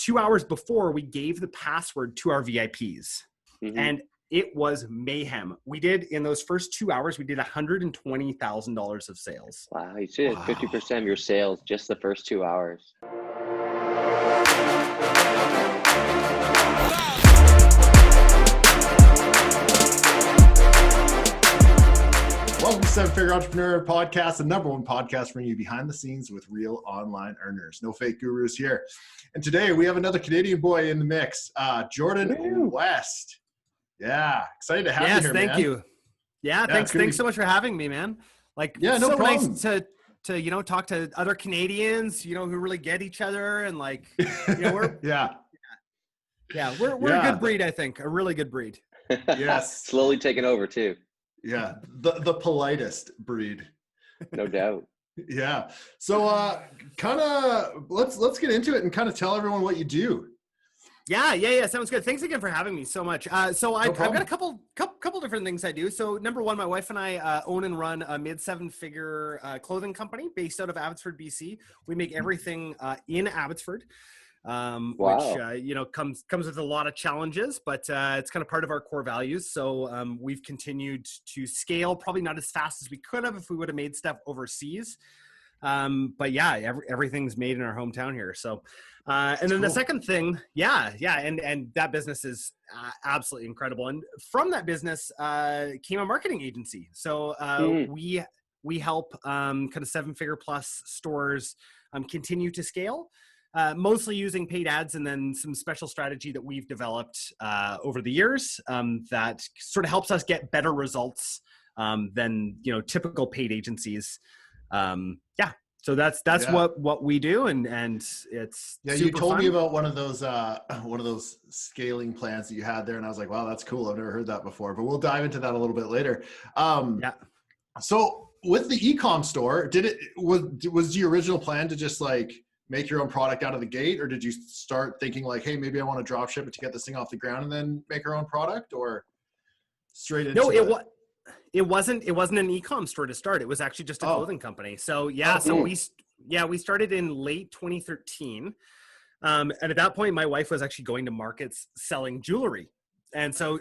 2 hours before, we gave the password to our VIPs. And it was mayhem. We did, in those first 2 hours, we did $120,000 of sales. Wow, you did 50% of your sales just the first 2 hours. Welcome to Seven Figure Entrepreneur Podcast, the number one podcast bringing you behind the scenes with real online earners. No fake gurus here. And today we have another Canadian boy in the mix, Jordan West. Yeah, excited to have you here, man. Thank you. Yeah, thanks so much for having me, man. Like, yeah, no problem. Nice to talk to other Canadians, who really get each other, and like, we're we're a good breed, I think, a really good breed. Yes, slowly taking over too. Yeah, the politest breed, no doubt. Yeah. So, kind of let's get into it and kind of tell everyone what you do. Yeah. Sounds good. Thanks again for having me so much. I've got a couple different things I do. So number one, my wife and I own and run a mid-7-figure clothing company based out of Abbotsford, BC. We make everything in Abbotsford, which comes with a lot of challenges, but it's kind of part of our core values. So we've continued to scale, probably not as fast as we could have if we would have made stuff overseas. But yeah, everything's made in our hometown here. So, and then the second thing, and that business is absolutely incredible. And from that business came a marketing agency. So we help kind of 7-figure plus stores continue to scale, mostly using paid ads, and then some special strategy that we've developed over the years that sort of helps us get better results than typical paid agencies. So that's what we do, and it's you told me about one of those scaling plans that you had there, and I was like, wow, that's cool. I've never heard that before, but we'll dive into that a little bit later. So with the ecom store, was the original plan to just like make your own product out of the gate, or did you start thinking like, hey, maybe I want to drop ship it to get this thing off the ground and then make our own product, or straight into It wasn't an e-com store to start. It was actually just a clothing company. So we started in late 2013. And at that point, my wife was actually going to markets selling jewelry. And so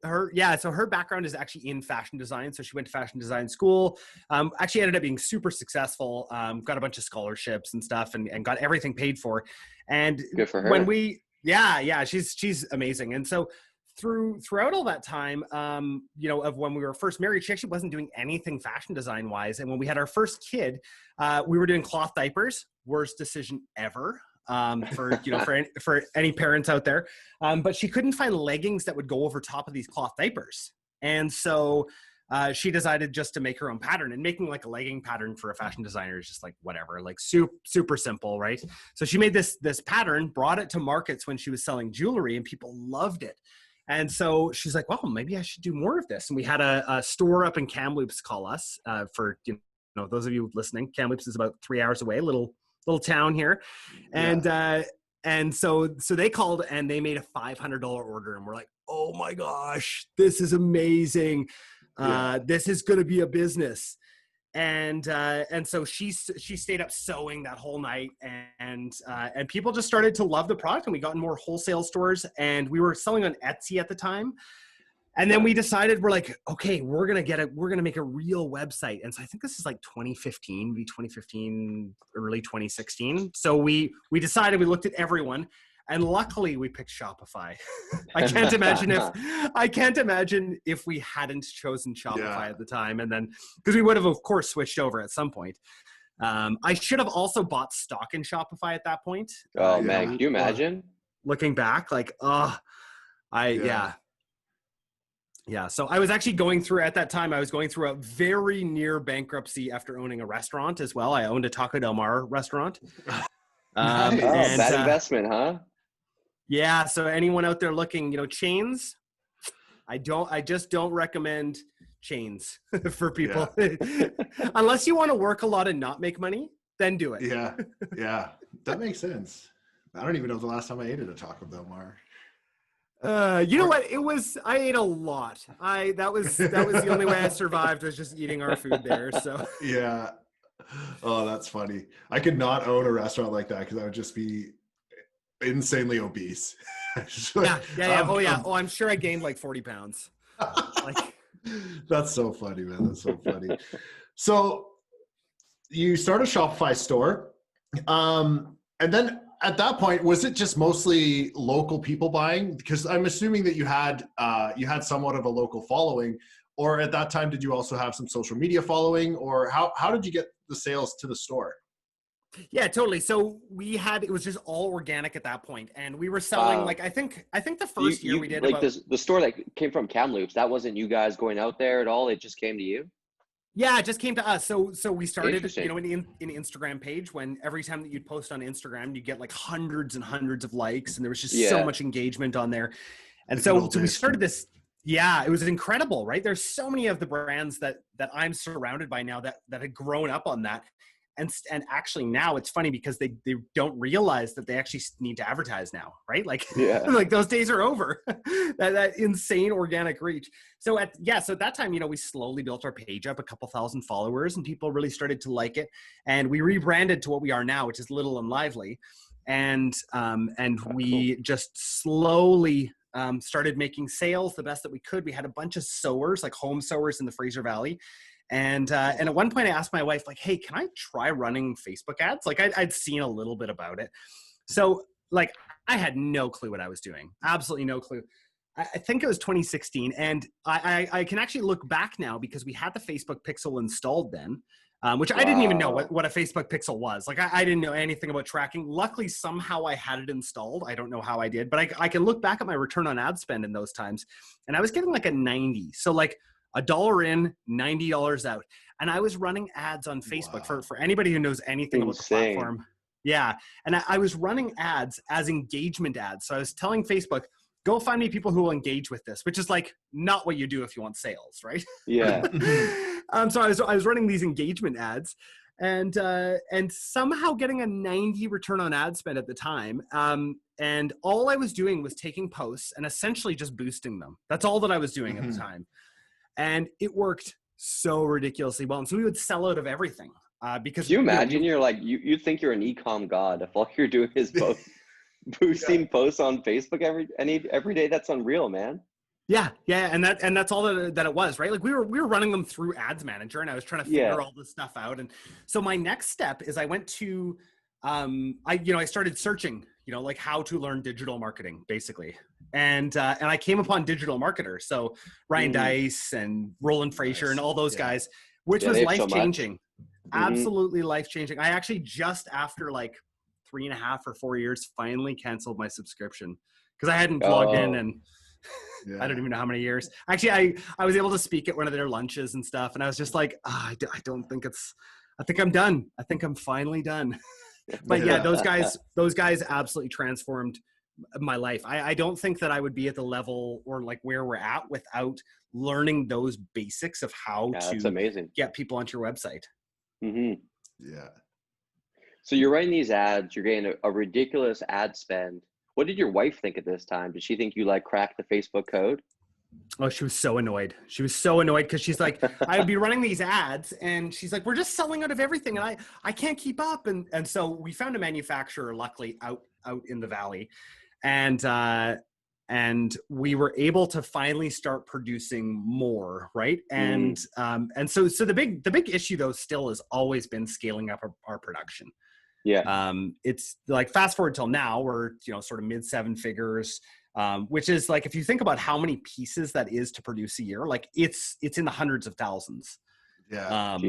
her background is actually in fashion design. So she went to fashion design school, actually ended up being super successful, got a bunch of scholarships and stuff, and got everything paid for. And good for her. She's amazing. And so throughout all that time, of when we were first married, she actually wasn't doing anything fashion design wise. And when we had our first kid, we were doing cloth diapers. Worst decision ever for any parents out there. But she couldn't find leggings that would go over top of these cloth diapers. And so she decided just to make her own pattern, and making like a legging pattern for a fashion designer is just like whatever, like super simple, right? So she made this pattern, brought it to markets when she was selling jewelry, and people loved it. And so she's like, well, maybe I should do more of this. And we had a store up in Kamloops call us for, those of you listening. Kamloops is about 3 hours away, little town here. And so they called and they made a $500 order. And we're like, oh my gosh, this is amazing. This is going to be a business. And so she stayed up sewing that whole night, and people just started to love the product, and we got in more wholesale stores, and we were selling on Etsy at the time. And then we decided, we're like, okay, we're going to make a real website. And so I think this is like 2015, maybe 2015, early 2016. So we decided, we looked at everyone, and luckily we picked Shopify. I can't imagine if we hadn't chosen Shopify at the time. And then, because we would have, of course, switched over at some point. I should have also bought stock in Shopify at that point. Oh man, can you imagine? Looking back, like, So I was actually going through a very near bankruptcy after owning a restaurant as well. I owned a Taco Del Mar restaurant. Bad investment, huh? Yeah. So anyone out there looking, chains, I just don't recommend chains for people. Unless you want to work a lot and not make money, then do it. Yeah. Yeah. That makes sense. I don't even know the last time I ate at a Taco Del Mar. You know what? I ate a lot. That was the only way I survived, was just eating our food there. So yeah. Oh, that's funny. I could not own a restaurant like that because I would just be insanely obese. Oh yeah. Oh, I'm sure I gained like 40 pounds. Like, that's so funny, man. That's so funny. So you start a Shopify store. And then at that point, was it just mostly local people buying? Because I'm assuming that you had somewhat of a local following, or at that time, did you also have some social media following, or how did you get the sales to the store? Yeah, totally. So it was just all organic at that point, and we were selling like I think the first year we did like about the store that came from Kamloops. That wasn't you guys going out there at all. It just came to you. Yeah, it just came to us. So we started, in Instagram page, when every time that you'd post on Instagram, you get like hundreds and hundreds of likes, and there was just so much engagement on there. And so we started this. Yeah, it was incredible, right? There's so many of the brands that I'm surrounded by now that had grown up on that. And actually now it's funny because they don't realize that they actually need to advertise now, right? Like, like those days are over. that insane organic reach. So at that time, we slowly built our page up, a couple thousand followers, and people really started to like it. And we rebranded to what we are now, which is Little and Lively. And we just slowly started making sales the best that we could. We had a bunch of sewers, like home sewers in the Fraser Valley. And at one point I asked my wife, like, hey, can I try running Facebook ads? Like I'd seen a little bit about it. So like I had no clue what I was doing. Absolutely no clue. I think it was 2016. And I can actually look back now because we had the Facebook Pixel installed then, which I didn't even know what a Facebook Pixel was. Like I didn't know anything about tracking. Luckily, somehow I had it installed. I don't know how I did, but I can look back at my return on ad spend in those times. And I was getting like a 90. So like $1 in, $90 out. And I was running ads on Facebook for anybody who knows anything about the platform. Yeah. And I was running ads as engagement ads. So I was telling Facebook, go find me people who will engage with this, which is like not what you do if you want sales, right? Yeah. So I was running these engagement ads and somehow getting a 90 return on ad spend at the time. And all I was doing was taking posts and essentially just boosting them. That's all that I was doing at the time. And it worked so ridiculously well. And so we would sell out of everything. Because you imagine you're like, you think you're an ecom god if all you're doing is boosting posts on Facebook every day. That's unreal, man. Yeah. And that's all that it was, right? Like we were running them through Ads Manager, and I was trying to figure all this stuff out. And so my next step is I went to, I started searching, like how to learn digital marketing, basically. And I came upon digital marketers. So Ryan Dice and Roland Fraser and all those guys, which was life-changing. Absolutely life-changing. I actually just after like 3.5 or 4 years, finally canceled my subscription because I hadn't logged in and I don't even know how many years. Actually, I was able to speak at one of their lunches and stuff. And I was just like, I think I'm done. I think I'm finally done. But yeah, those guys absolutely transformed my life. I don't think that I would be at the level or like where we're at without learning those basics of how to get people onto your website. Yeah. So you're writing these ads, you're getting a ridiculous ad spend. What did your wife think at this time? Did she think you like cracked the Facebook code? Oh, she was so annoyed. She was so annoyed because she's like, I would be running these ads and she's like, we're just selling out of everything. And I can't keep up. And so we found a manufacturer, luckily out in the Valley. And we were able to finally start producing more. Right. And so the big issue though still has always been scaling up our production. Yeah. It's like fast forward till now we're, sort of mid 7 figures. Which is like, if you think about how many pieces that is to produce a year, like it's in the hundreds of thousands of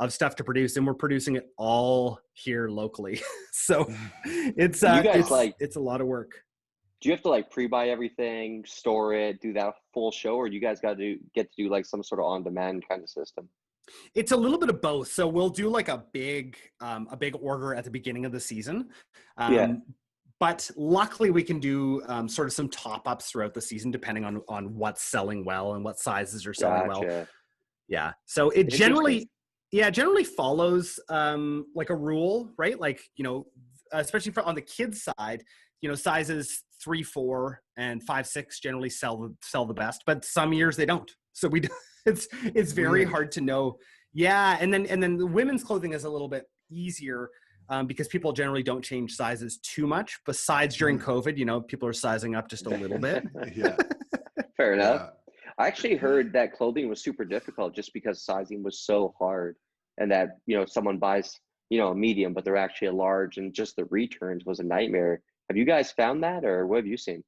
stuff to produce. And we're producing it all here locally. So it's a lot of work. Do you have to like pre-buy everything, store it, do that full show, or do you guys get to do like some sort of on-demand kind of system? It's a little bit of both. So we'll do like a big order at the beginning of the season. But luckily we can do sort of some top-ups throughout the season, depending on what's selling well and what sizes are selling well. Yeah. So it generally follows like a rule, right? Like, especially on the kids side, sizes 3, 4, and 5, 6 generally sell the best, but some years they don't. So it's very hard to know. Yeah. And then the women's clothing is a little bit easier. because people generally don't change sizes too much. Besides during COVID, you know, people are sizing up just a little bit. Yeah. Fair enough. Yeah. I actually heard that clothing was super difficult just because sizing was so hard, and that, you know, someone buys, you know, a medium, but they're actually a large, and just the returns was a nightmare. Have you guys found that, or what have you seen?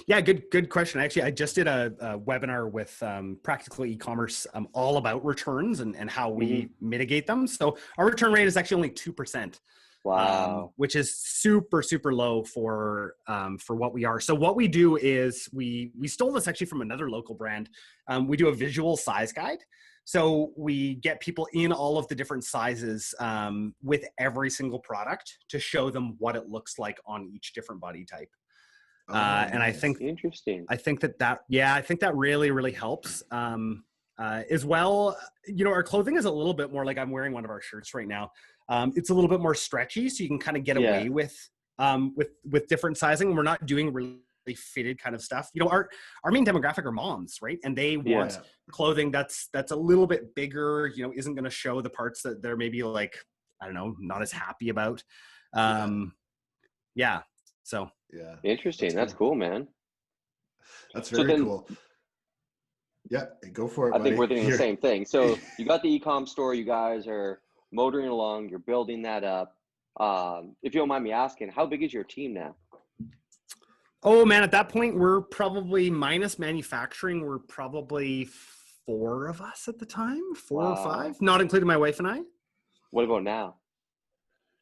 Yeah, good question. Actually, I just did a webinar with Practical E-commerce all about returns and how we mitigate them. So our return rate is actually only 2%. Wow. Which is super, super low for what we are. So what we do is we stole this actually from another local brand. We do a visual size guide. So we get people in all of the different sizes with every single product to show them what it looks like on each different body type. And I think interesting. I think that really, really helps. As well, you know, our clothing is a little bit more like, I'm wearing one of our shirts right now. It's a little bit more stretchy, so you can kind of get away with different sizing. We're not doing really fitted kind of stuff. You know, our main demographic are moms, right? And they want clothing that's a little bit bigger, you know, isn't going to show the parts that they're maybe like, I don't know, not as happy about. So interesting. That's cool, man. That's very cool. Yeah, go for it. I think we're thinking the same thing. So you got the ecom store, you guys are motoring along, you're building that up. If you don't mind me asking, how big is your team now? Oh man, at that point, we're probably, minus manufacturing, we're probably 4 of us at the time, 4 or 5, not including my wife and I. What about now?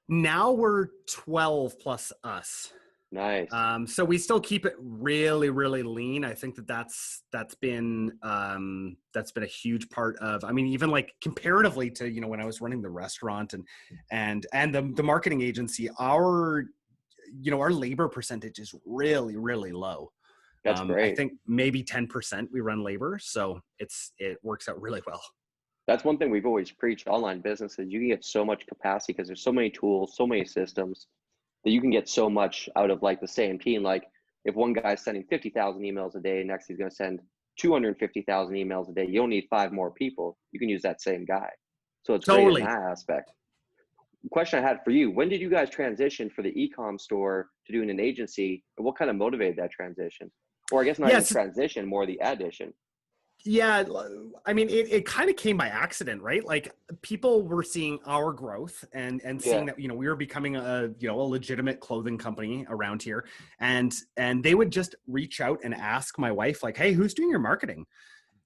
Now we're 12 plus us. Nice. So we still keep it really, really lean. I think that's been a huge part of, I mean, even like comparatively to, you know, when I was running the restaurant and the marketing agency, our labor percentage is really, really low. That's great. I think maybe 10% we run labor. So it works out really well. That's one thing we've always preached online businesses. You can get so much capacity because there's so many tools, so many systems, that you can get so much out of like the same team. Like if one guy's sending 50,000 emails a day, next he's going to send 250,000 emails a day. You don't need 5 more people. You can use that same guy. So it's great in that aspect. Question I had for you, when did you guys transition for the ecom store to doing an agency? And what kind of motivated that transition? Or I guess not even transition, more the addition. Yeah, I mean, it kind of came by accident, right? Like people were seeing our growth and seeing that, you know, we were becoming a legitimate clothing company around here. And they would just reach out and ask my wife, like, hey, who's doing your marketing?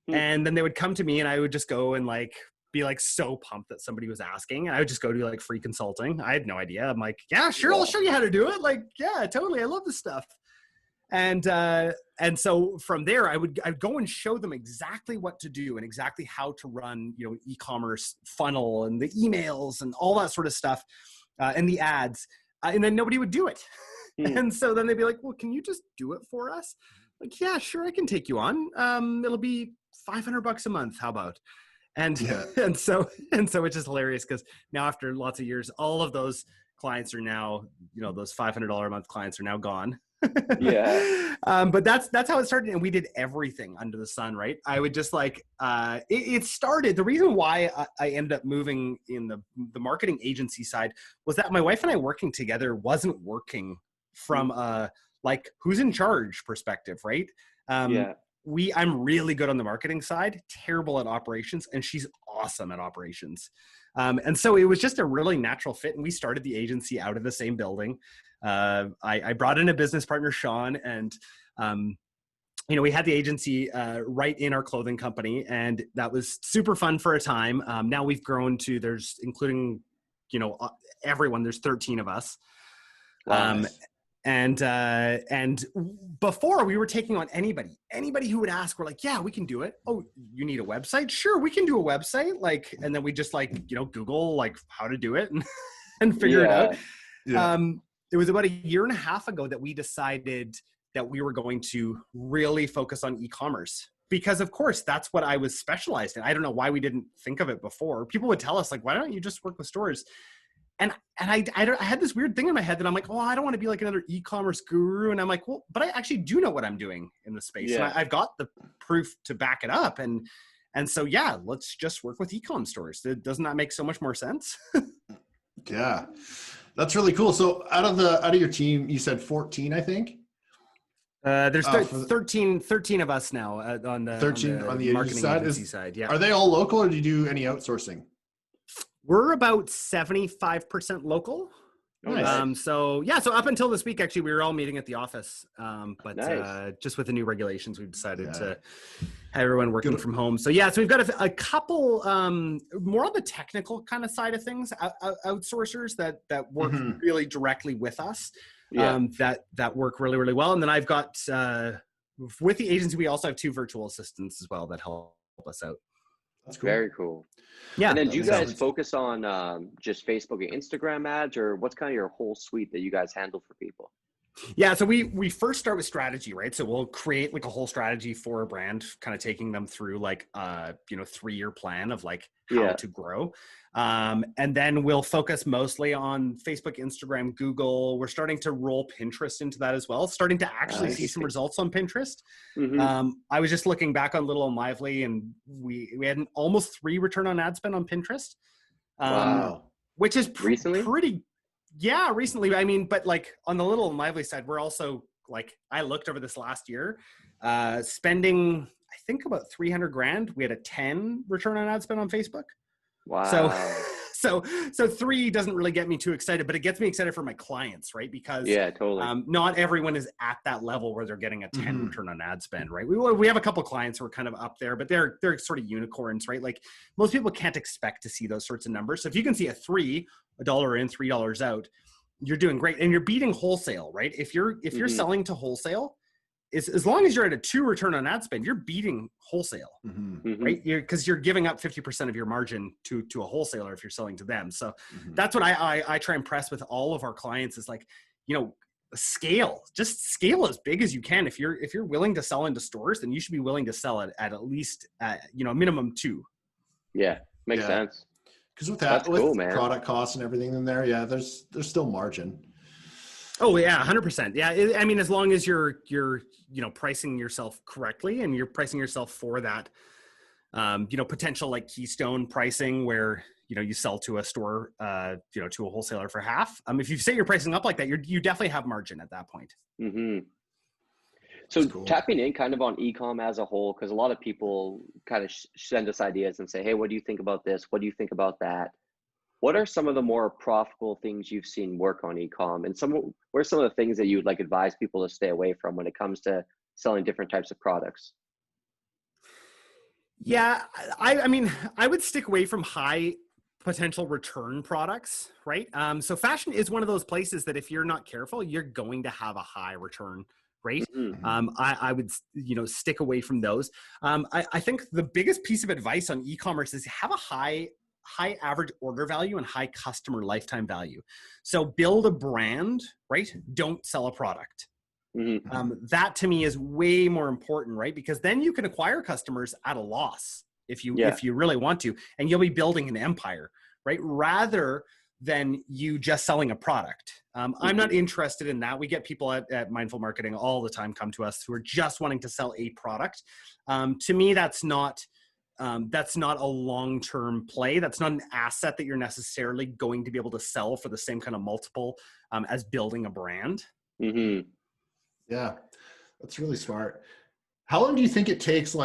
And then they would come to me and I would just go and like, be like so pumped that somebody was asking. And I would just go do like free consulting. I had no idea. I'm like, yeah, sure. I'll show you how to do it. Like, yeah, totally. I love this stuff. And so from there, I'd go and show them exactly what to do and exactly how to run, you know, an e-commerce funnel and the emails and all that sort of stuff, and the ads, and then nobody would do it. And so then they'd be like, well, can you just do it for us? Like, yeah, sure, I can take you on. It'll be $500 a month. How about? And so it's just hilarious because now after lots of years, all of those clients are now, you know, those $500 a month clients are now gone. But that's how it started, and we did everything under the sun, right? I would just like it started, the reason why I ended up moving in the marketing agency side was that my wife and I working together wasn't working from like who's in charge perspective, right? I'm really good on the marketing side, terrible at operations, and she's awesome at operations. And so it was just a really natural fit, and we started the agency out of the same building. I brought in a business partner, Sean, and you know, we had the agency right in our clothing company, and that was super fun for a time. Now we've grown to, there's, including, you know, everyone, there's 13 of us. Nice. And before we were taking on anybody who would ask, we're like, yeah, we can do it. Oh, you need a website? Sure, we can do a website. Like, and then we just like, you know, Google like how to do it and figure it out. It was about 1.5 years ago that we decided that we were going to really focus on e-commerce, because of course that's what I was specialized in. I don't know why we didn't think of it before. People would tell us like, why don't you just work with stores? And I had this weird thing in my head that I'm like, oh, I don't want to be like another e-commerce guru. And I'm like, well, but I actually do know what I'm doing in the space. And I've got the proof to back it up. And so, yeah, let's just work with e-com stores. Doesn't that make so much more sense? That's really cool. So out of your team, you said 14, I think. There's 13 of us now on the 13 on the marketing side. agency side. Yeah. Are they all local, or do you do any outsourcing? We're about 75% local. Nice. So up until this week, actually, we were all meeting at the office. But Nice. just with the new regulations, we've decided to have everyone working from home. So so we've got a couple more on the technical kind of side of things, outsourcers that work really directly with us. That work really, really well. And then I've got with the agency, we also have 2 virtual assistants as well that help us out. That's cool. Very cool. Yeah. And then do you guys focus on just Facebook and Instagram ads, or what's kind of your whole suite that you guys handle for people? Yeah, so we first start with strategy, right? So we'll create like a whole strategy for a brand, kind of taking them through like 3-year plan of like how to grow. And then we'll focus mostly on Facebook, Instagram, Google. We're starting to roll Pinterest into that as well, starting to actually see some results on Pinterest. I was just looking back on Little and Lively, and we had an almost 3 return on ad spend on Pinterest. Wow. Which is recently? Pretty. Yeah, recently. I mean, but like on the Little and Lively side, we're also like, I looked over this last year, spending, I think about $300,000. We had a 10 return on ad spend on Facebook. Wow. So 3 doesn't really get me too excited, but it gets me excited for my clients, right? Because totally. Not everyone is at that level where they're getting a 10 return on ad spend, right? We have a couple of clients who are kind of up there, but they're sort of unicorns, right? Like most people can't expect to see those sorts of numbers. So if you can see a $1 in, $3 out, you're doing great, and you're beating wholesale, right? If you're selling to wholesale, as long as you're at a 2 return on ad spend, you're beating wholesale, right? Because you're giving up 50% of your margin to a wholesaler if you're selling to them. So that's what I try and press with all of our clients is like, scale, just scale as big as you can. If you're willing to sell into stores, then you should be willing to sell it at least a minimum 2. Yeah, makes sense. Because with that, with product costs and everything in there, there's still margin. Oh yeah, 100%. Yeah, I mean, as long as you're pricing yourself correctly, and you're pricing yourself for that, potential like keystone pricing where you sell to a store, to a wholesaler for half. If you say you're pricing up like that, you definitely have margin at that point. So tapping in kind of on ecom as a whole, because a lot of people kind of send us ideas and say, hey, what do you think about this? What do you think about that? What are some of the more profitable things you've seen work on ecom, and what are some of the things that you would like advise people to stay away from when it comes to selling different types of products? Yeah, I mean, I would stick away from high potential return products, right? So fashion is one of those places that if you're not careful, you're going to have a high return rate. I would, stick away from those. I think the biggest piece of advice on e-commerce is have a high average order value and high customer lifetime value. So build a brand, right? Don't sell a product. That to me is way more important, right? Because then you can acquire customers at a loss if you really want to, and you'll be building an empire, right? Rather than you just selling a product. I'm not interested in that. We get people at Mindful Marketing all the time come to us who are just wanting to sell a product. To me, that's not a long-term play. That's not an asset that you're necessarily going to be able to sell for the same kind of multiple as building a brand. Yeah, that's really smart. How long do you think it takes,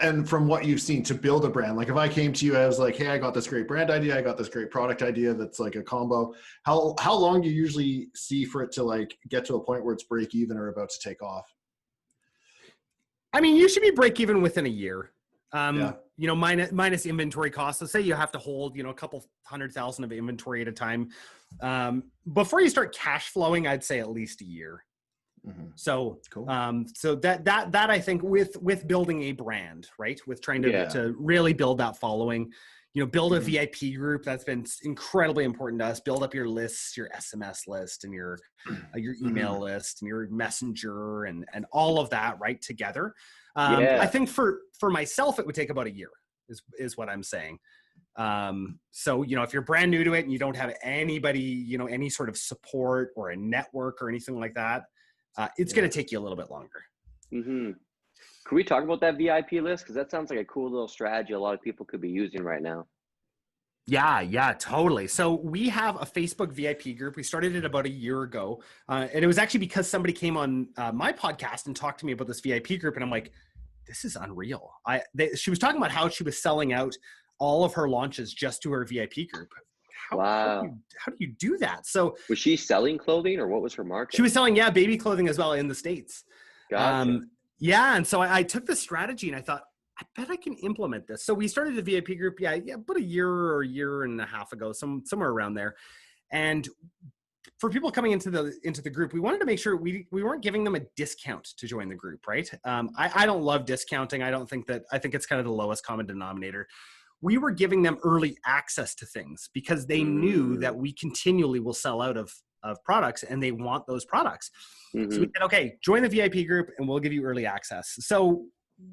and from what you've seen, to build a brand? Like if I came to you, I was like, hey, I got this great brand idea, I got this great product idea that's like a combo. How long do you usually see for it to like get to a point where it's break even or about to take off? I mean, you should be break even within a year. Minus inventory costs. So say you have to hold, a couple 100,000 of inventory at a time. Before you start cash flowing, I'd say at least a year. So, cool. So that I think with building a brand, right? With trying to really build that following, build a VIP group. That's been incredibly important to us. Build up your lists, your SMS list, and your email list, and your messenger, and all of that right together. I think for myself, it would take about a year is what I'm saying. So, if you're brand new to it and you don't have anybody, any sort of support or a network or anything like that, it's going to take you a little bit longer. Could we talk about that VIP list? Because that sounds like a cool little strategy a lot of people could be using right now. Yeah, totally. So we have a Facebook VIP group. We started it about a year ago. And it was actually because somebody came on my podcast and talked to me about this VIP group. And I'm like, this is unreal. She was talking about how she was selling out all of her launches just to her VIP group. Wow. How do you do that? So was she selling clothing, or what was her market? she was selling, baby clothing as well in the States. Gotcha. And so I took this strategy and I thought, I bet I can implement this. So we started the VIP group, about a year and a half ago, somewhere around there. And for people coming into the group, we wanted to make sure we weren't giving them a discount to join the group, right? I don't love discounting. I think it's kind of the lowest common denominator. We were giving them early access to things because they knew that we continually will sell out of products and they want those products. So we said, okay, join the VIP group and we'll give you early access. So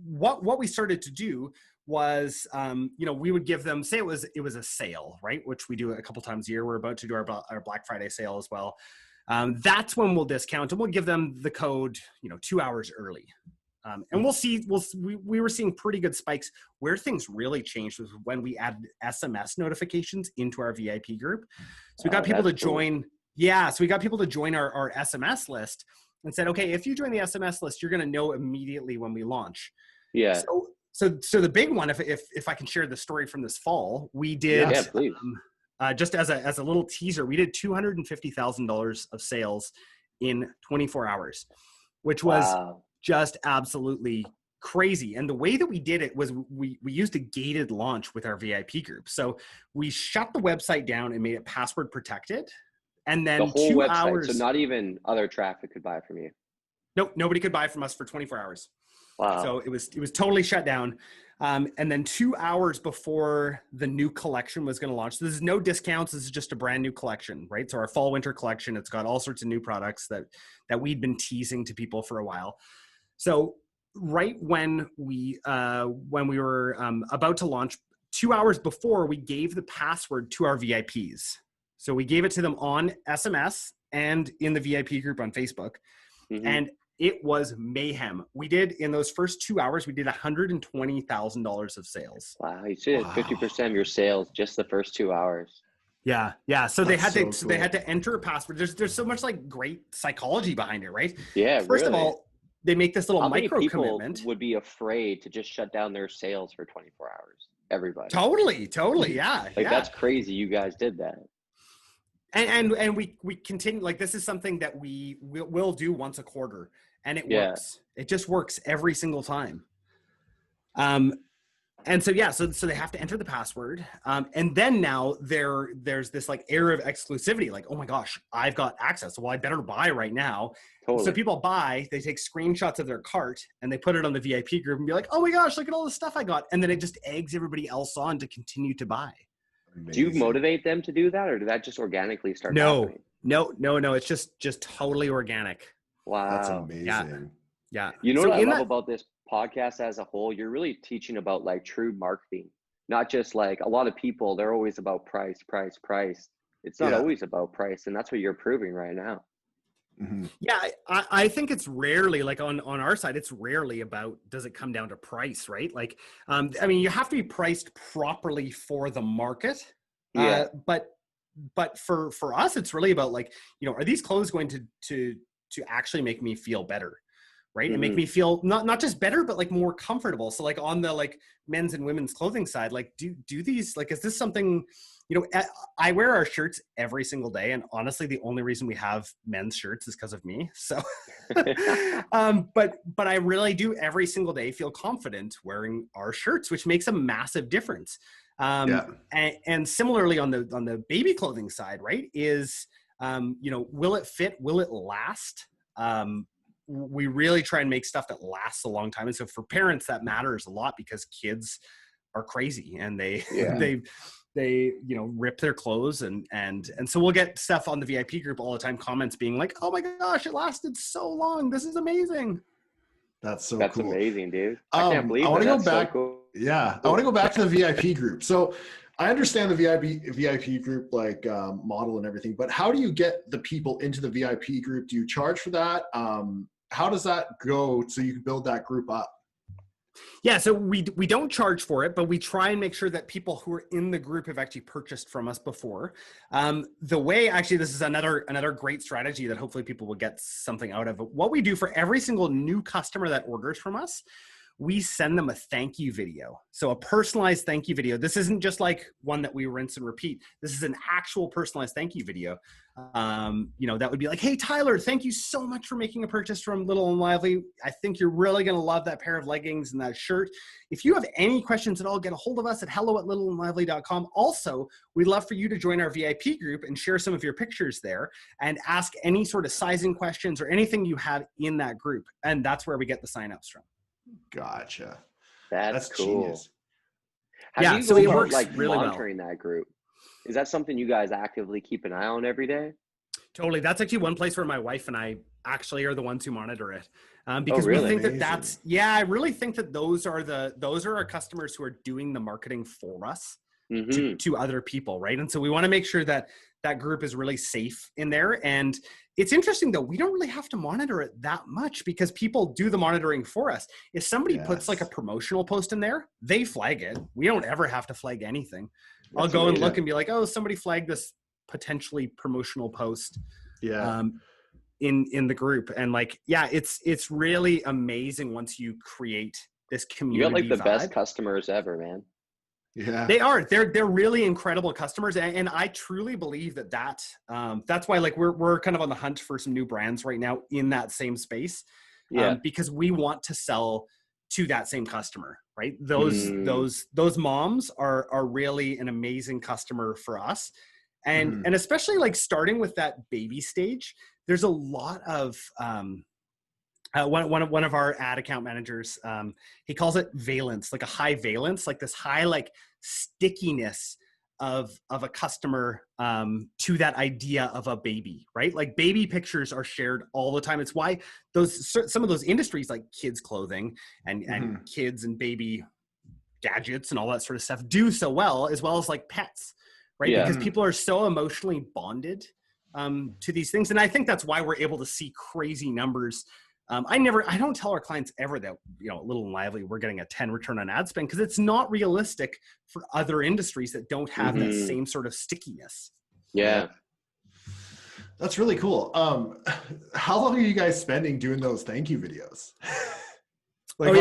what we started to do was, we would give them, say it was a sale, right? Which we do a couple times a year. We're about to do our Black Friday sale as well. That's when we'll discount and we'll give them the code, 2 hours early. And we were seeing pretty good spikes. Where things really changed was when we added SMS notifications into our VIP group. So we got people to join. Cool. Yeah. So we got people to join our SMS list and said, okay, if you join the SMS list, you're going to know immediately when we launch. Yeah. So the big one, if I can share the story from this fall, we did, please. Just as a little teaser, we did $250,000 of sales in 24 hours, which was just absolutely crazy. And the way that we did it was we used a gated launch with our VIP group. So we shut the website down and made it password protected. And then the whole 2 website, hours. so not even other traffic could buy from you. Nope, nobody could buy from us for 24 hours. Wow. So it was totally shut down. And then 2 hours before the new collection was going to launch, this is no discounts. This is just a brand new collection, right? So our fall winter collection, it's got all sorts of new products that we'd been teasing to people for a while. So right when we were about to launch, 2 hours before, we gave the password to our VIPs. So we gave it to them on SMS and in the VIP group on Facebook. And it was mayhem. We did, in those first 2 hours, we did $120,000 of sales. Wow, you said 50% of your sales just the first 2 hours. Yeah. So they had to enter a password. There's so much like great psychology behind it, right? Yeah. First of all, they make this little micro commitment. Commitment. Would be afraid to just shut down their sales for 24 hours. Everybody. Totally. Yeah. That's crazy. You guys did that. And we continue, like, this is something that we'll do once a quarter, and it works. It just works every single time. And so they have to enter the password. And then now there's this like air of exclusivity, like, oh my gosh, I've got access. Well, I better buy right now. Totally. So people buy, they take screenshots of their cart and they put it on the VIP group and be like, oh my gosh, look at all the stuff I got. And then it just eggs everybody else on to continue to buy. Amazing. Do you motivate them to do that, or did that just organically start happening? No. It's just totally organic. Wow. That's amazing. Yeah. You know what I love about this podcast as a whole? You're really teaching about like true marketing, not just like a lot of people, they're always about price. It's not always about price. And that's what you're proving right now. Mm-hmm. Yeah, I think it's rarely, like on our side, it's rarely about, does it come down to price, right? Like, I mean, you have to be priced properly for the market. Yeah. But for us, it's really about like, are these clothes going to actually make me feel better, right? And make me feel not just better, but like more comfortable. So like on the like men's and women's clothing side, like do these, like, is this something, I wear our shirts every single day. And honestly, the only reason we have men's shirts is because of me. So, but I really do every single day feel confident wearing our shirts, which makes a massive difference. And similarly on the baby clothing side, right, is, will it fit? Will it last? We really try and make stuff that lasts a long time. And so for parents, that matters a lot because kids are crazy and they rip their clothes and so we'll get stuff on the VIP group all the time, comments being like, oh my gosh, it lasted so long. This is amazing. That's cool. That's amazing, dude. I can't believe I want to go back. So cool. Yeah. I want to go back to the VIP group. So I understand the VIP group, like model and everything, but how do you get the people into the VIP group? Do you charge for that? How does that go so you can build that group up? Yeah, so we don't charge for it, but we try and make sure that people who are in the group have actually purchased from us before. The way, actually, this is another great strategy that hopefully people will get something out of. What we do for every single new customer that orders from us, we send them a thank you video. So a personalized thank you video. This isn't just like one that we rinse and repeat. This is an actual personalized thank you video. That would be like, hey, Tyler, thank you so much for making a purchase from Little and Lively. I think you're really going to love that pair of leggings and that shirt. If you have any questions at all, get a hold of us at hello@littleandlively.com. Also, we'd love for you to join our VIP group and share some of your pictures there and ask any sort of sizing questions or anything you have in that group. And that's where we get the signups from. Gotcha. That's cool. Genius. How do you so go it about, works like, really monitoring that group? Is that something you guys actively keep an eye on every day? Totally. That's actually one place where my wife and I actually are the ones who monitor it. Because really? we think Amazing. I really think that those are our customers who are doing the marketing for us to other people, right? And so we want to make sure that that group is really safe in there. And it's interesting though, we don't really have to monitor it that much because people do the monitoring for us. If somebody puts like a promotional post in there, they flag it. We don't ever have to flag anything. I'll go and look and be like, oh, somebody flagged this potentially promotional post in the group. And like, it's really amazing once you create this community. You got like the vibe. best customers ever, man. Yeah, they are. They're really incredible customers, and I truly believe that's why like we're kind of on the hunt for some new brands right now in that same space, because we want to sell to that same customer, right? Those moms are really an amazing customer for us, and especially like starting with that baby stage. There's a lot of one of our ad account managers, he calls it valence, like a high valence, like this high like stickiness of a customer to that idea of a baby, right? Like baby pictures are shared all the time. It's why some of those industries like kids clothing and kids and baby gadgets and all that sort of stuff do so well, as well as like pets, right? Because people are so emotionally bonded to these things. And I think that's why we're able to see crazy numbers. I don't tell our clients ever that, Little and Lively, we're getting a 10 return on ad spend, because it's not realistic for other industries that don't have that same sort of stickiness. Yeah. That's really cool. How long are you guys spending doing those thank you videos? So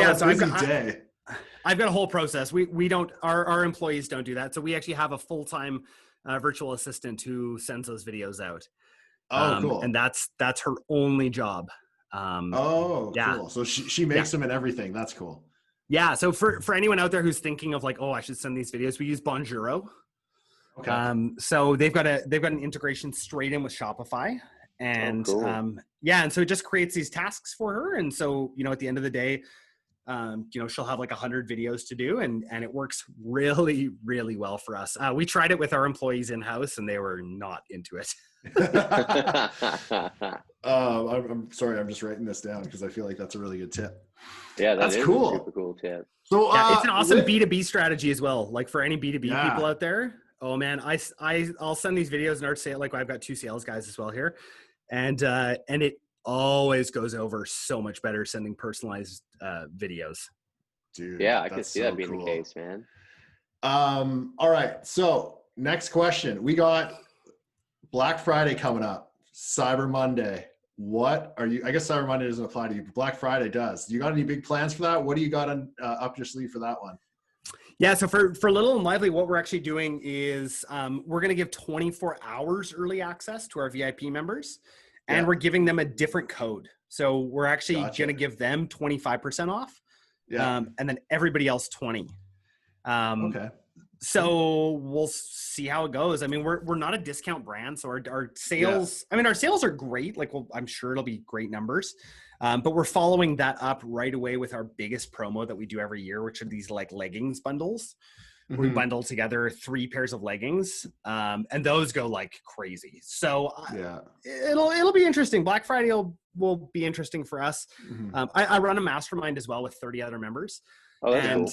I've got a whole process. We don't, our employees don't do that. So we actually have a full-time virtual assistant who sends those videos out. Cool. And that's her only job. Cool. So she makes them and everything. That's cool. Yeah. So for anyone out there who's thinking of like, oh, I should send these videos, we use Bonjoro. Okay. So they've got an integration straight in with Shopify, and cool. and so it just creates these tasks for her. And so, at the end of the day, she'll have like 100 videos to do, and it works really, really well for us. We tried it with our employees in-house and they were not into it. I'm sorry, I'm just writing this down because I feel like that's a really good tip. Yeah, that's cool. A super cool tip. So it's an awesome B2B strategy as well. Like for any B2B people out there, oh man, I'll send these videos and say, like, I've got 2 sales guys as well here, and it always goes over so much better sending personalized videos. Dude, yeah, I can see that being the case, man. All right, so next question. We got Black Friday coming up, Cyber Monday. What are you, I guess Cyber Monday doesn't apply to you, but Black Friday does. You got any big plans for that? What do you got on up your sleeve for that one? Yeah, so for Little and Lively, what we're actually doing is we're going to give 24 hours early access to our VIP members, and we're giving them a different code. So we're actually going to give them 25% off, and then everybody else 20. Okay. So we'll see how it goes. I mean, we're not a discount brand, so our sales, our sales are great. Like, I'm sure it'll be great numbers, but we're following that up right away with our biggest promo that we do every year, which are these like leggings bundles. We bundle together 3 pairs of leggings, and those go like crazy. So it'll be interesting. Black Friday will be interesting for us. I run a mastermind as well with 30 other members. Oh, that's cool.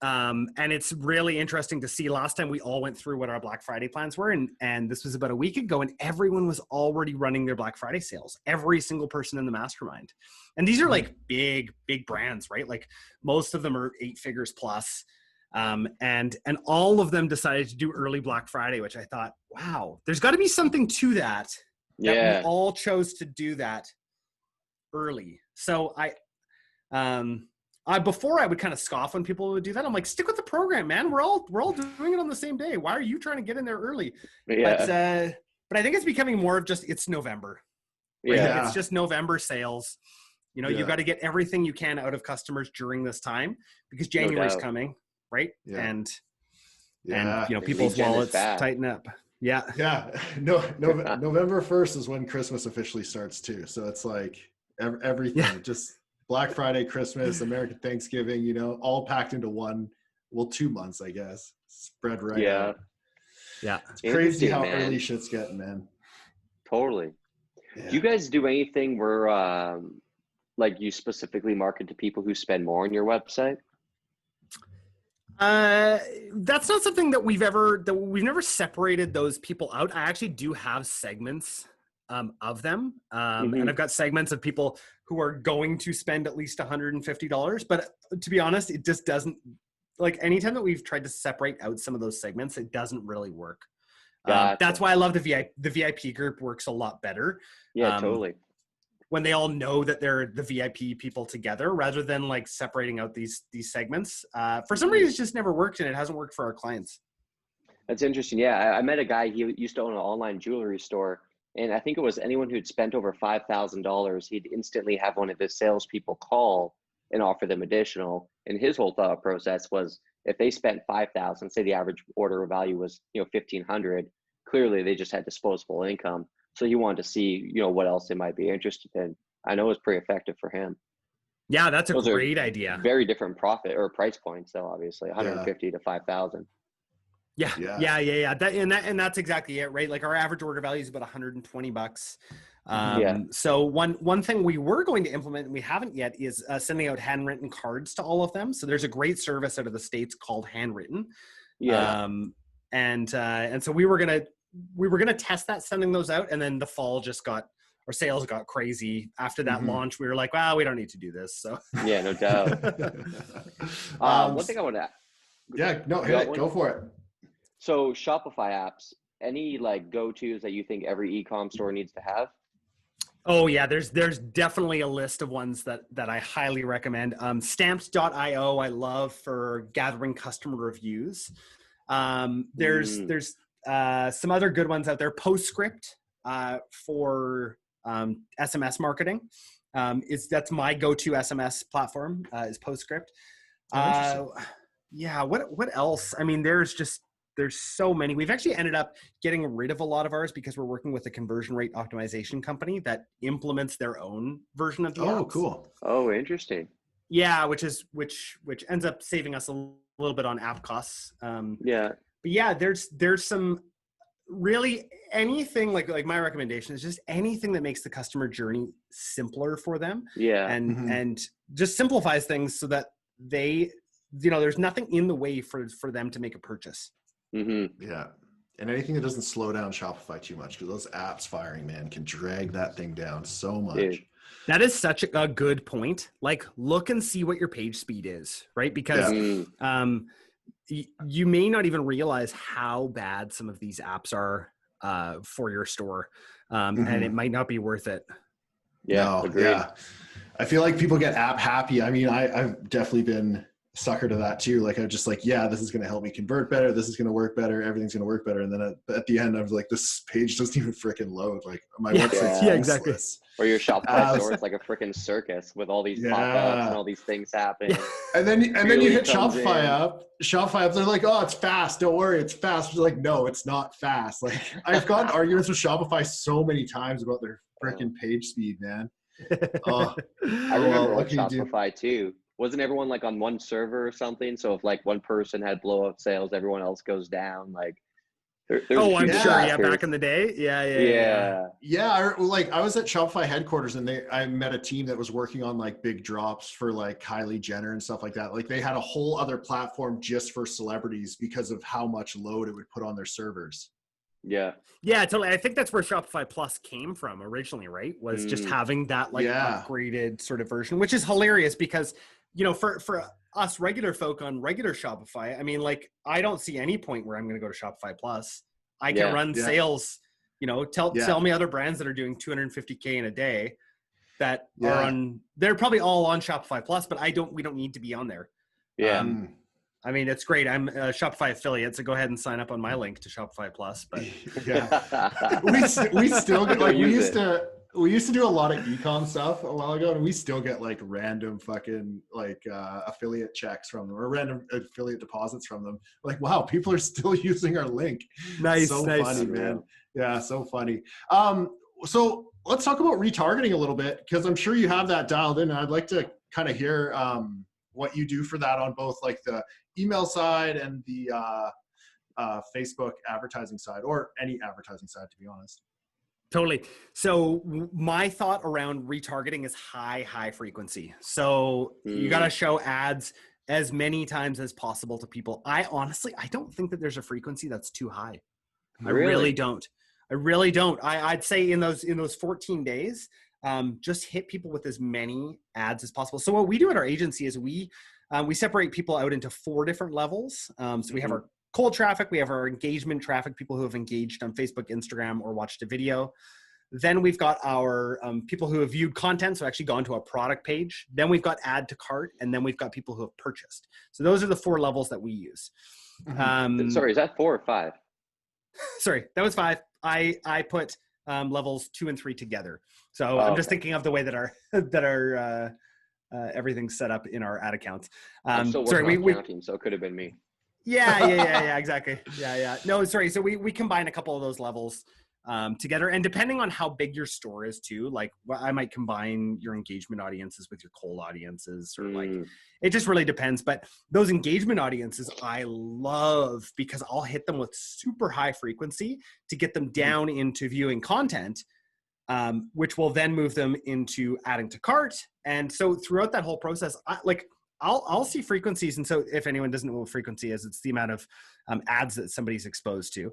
And it's really interesting to see. Last time we all went through what our Black Friday plans were, and this was about a week ago, and everyone was already running their Black Friday sales. Every single person in the mastermind. And these are like big brands, right? Like most of them are 8 figures plus. And all of them decided to do early Black Friday, which I thought, wow, there's got to be something to that. That we all chose to do that early. So before I would kind of scoff when people would do that. I'm like, stick with the program, man. We're all doing it on the same day. Why are you trying to get in there early? Yeah. But I think it's becoming more of just, it's November. Right? Yeah. It's just November sales. You know, you've got to get everything you can out of customers during this time because January's coming, right? Yeah. And you know, people's wallets tighten up. Yeah. Yeah. No, November 1st is when Christmas officially starts too. So it's like everything, just Black Friday, Christmas, American Thanksgiving, you know, all packed into 2 months, I guess, spread right out. Yeah. It's crazy how early shit's getting, man. Totally. Yeah. Do you guys do anything where, like you specifically market to people who spend more on your website? That's not something that we've never separated those people out. I actually do have segments of them. And I've got segments of people who are going to spend at least $150. But to be honest, it just doesn't, like anytime that we've tried to separate out some of those segments, it doesn't really work. Gotcha. That's why I love the VIP group works a lot better. Yeah, totally. When they all know that they're the VIP people together rather than like separating out these segments. For some reason, it's just never worked and it hasn't worked for our clients. That's interesting. Yeah, I met a guy, he used to own an online jewelry store. And I think it was anyone who'd spent over $5,000, he'd instantly have one of his salespeople call and offer them additional. And his whole thought process was if they spent $5,000, say the average order value was, $1,500, clearly they just had disposable income. So he wanted to see, what else they might be interested in. I know it was pretty effective for him. Yeah, that's a great idea. Very different profit or price points, though, obviously, 150 to 5,000. Yeah. And that's exactly it, right? Like our average order value is about $120. So one thing we were going to implement and we haven't yet is sending out handwritten cards to all of them. So there's a great service out of the States called Handwritten. Yeah. And so we were gonna test that, sending those out, and then the fall our sales got crazy after that launch. We were like, wow, we don't need to do this. So yeah, no doubt. One thing I want to go for it. So Shopify apps, any like go-tos that you think every e-com store needs to have? Oh yeah, there's definitely a list of ones that I highly recommend. Stamps.io I love for gathering customer reviews. There's some other good ones out there. Postscript for SMS marketing. That's my go-to SMS platform is Postscript. What else? I mean, there's so many. We've actually ended up getting rid of a lot of ours because we're working with a conversion rate optimization company that implements their own version of the apps. Oh, cool. Oh, interesting. Yeah, which ends up saving us a little bit on app costs. But yeah, there's some really anything like my recommendation is just anything that makes the customer journey simpler for them. Yeah. And just simplifies things so that they, there's nothing in the way for them to make a purchase. Yeah. And anything that doesn't slow down Shopify too much, because those apps firing, man, can drag that thing down so much. Dude. That is such a good point. Like, look and see what your page speed is, right? Because you may not even realize how bad some of these apps are for your store, and it might not be worth it. Yeah, agreed. Yeah. I feel like people get app happy. I mean, I've definitely been sucker to that too. Like I'm just like, yeah, this is going to help me convert better. This is going to work better. Everything's going to work better. And then at the end, I was like, this page doesn't even freaking load. Like my website's exactly. Or your Shopify store is like a freaking circus with all these pop-ups and all these things happening. And then you hit Shopify up. They're like, oh, it's fast. Don't worry, it's fast. You're like, no, it's not fast. Like I've gotten arguments with Shopify so many times about their freaking page speed, man. I remember on Shopify too. Wasn't everyone like on one server or something? So if like one person had blow up sales, everyone else goes down. Like There's a I'm huge sure. Yeah, factor. back in the day. Yeah. Yeah, like I was at Shopify headquarters and I met a team that was working on like big drops for like Kylie Jenner and stuff like that. Like they had a whole other platform just for celebrities because of how much load it would put on their servers. Yeah. Yeah, totally. I think that's where Shopify Plus came from originally, right? Was just having that like upgraded sort of version, which is hilarious because, for us regular folk on regular Shopify, I mean, like I don't see any point where I'm going to go to Shopify Plus. I can run sales, tell me other brands that are doing 250K in a day that are they're probably all on Shopify Plus, but we don't need to be on there. Yeah. I mean, it's great. I'm a Shopify affiliate, so go ahead and sign up on my link to Shopify Plus. But we still get like we used to do a lot of ecom stuff a while ago, and we still get like random fucking like affiliate checks from them or random affiliate deposits from them. Like, wow, people are still using our link. Nice, funny, man. Yeah, so funny. So let's talk about retargeting a little bit because I'm sure you have that dialed in. And I'd like to kind of hear what you do for that on both like the email side and the Facebook advertising side, or any advertising side, to be honest. Totally. So my thought around retargeting is high frequency. So you got to show ads as many times as possible to people. I don't think that there's a frequency that's too high. I really don't. I'd say in those 14 days, just hit people with as many ads as possible. So what we do at our agency is we separate people out into 4 different levels. So we have our cold traffic, we have our engagement traffic, people who have engaged on Facebook, Instagram, or watched a video. Then we've got our people who have viewed content, so actually gone to a product page. Then we've got add to cart, and then we've got people who have purchased. So those are the 4 levels that we use. Sorry, is that 4 or 5? Sorry, that was 5. I put levels 2 and 3 together. So I'm just thinking of the way that our everything's set up in our ad accounts. I'm still working on counting, so it could have been me. Yeah, exactly. Yeah. No, sorry. So we combine a couple of those levels together, and depending on how big your store is too, like I might combine your engagement audiences with your cold audiences, or like it just really depends. But those engagement audiences I love because I'll hit them with super high frequency to get them down into viewing content, which will then move them into adding to cart. And so throughout that whole process, I'll see frequencies. And so if anyone doesn't know what frequency is, it's the amount of ads that somebody's exposed to,